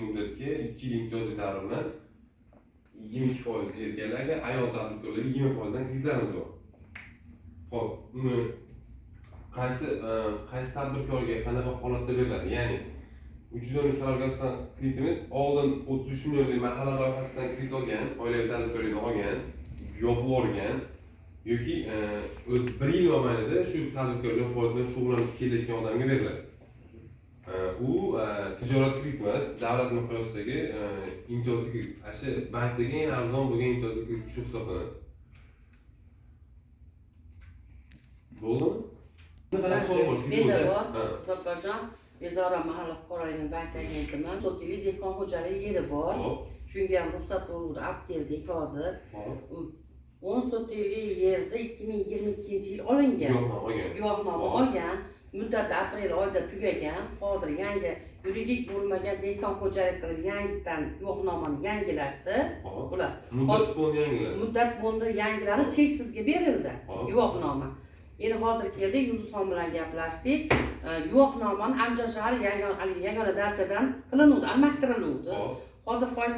muddatga 2 yil imtiyozli davr bilan 22% erkaklarga, ayol tadbirkorlarga 20% kreditlarimiz bor. Xo'p, uni qaysi tadbirkorga qanaqa holatda beriladi? Ya'ni 312 qarorgohdan kreditimiz oldin 33 millionlik mahalla loyihasidan kredit olgan, oilaviy tadbirkorlikdan olgan, yopib olgan yoki o'z 1 yil mobaynida shu tadbirkorlik faoliyatidan shug'ullanib kelayotgan odamga beriladi. U tijorat kredit emas, davlat miqyosidagi imtiyozli kredit. Shu bankdagi eng arzon bo'lgan imtiyozli kredit shu hisoblanadi. Bo'ldimi? Menda bor, Zotbarjon, Bezora mahalla fuqaroligining bank agentiman. Sotili dehqon xo'jaligi yeri bor. Shunga ham ruxsat bo'luvdi, olib keldik hozir. 10 sotili yerda 2022-yil olingan. Guvohnoma olgan. Muddati aprel oyida tugagan. Hozir yangi yuridik bo'lmagan dehqon xo'jalik qilib yangidan guvohnomani yangilashdi. Bular muddat bo'ldi yangilanib cheksizga berildi guvohnoma. Endi hozir keldik, Yulduzxon bilan gaplashdik. Guvohnomani Andijon shahar yagona darajadan qilinuvdi, almashtiriluvdi. Hozir foiz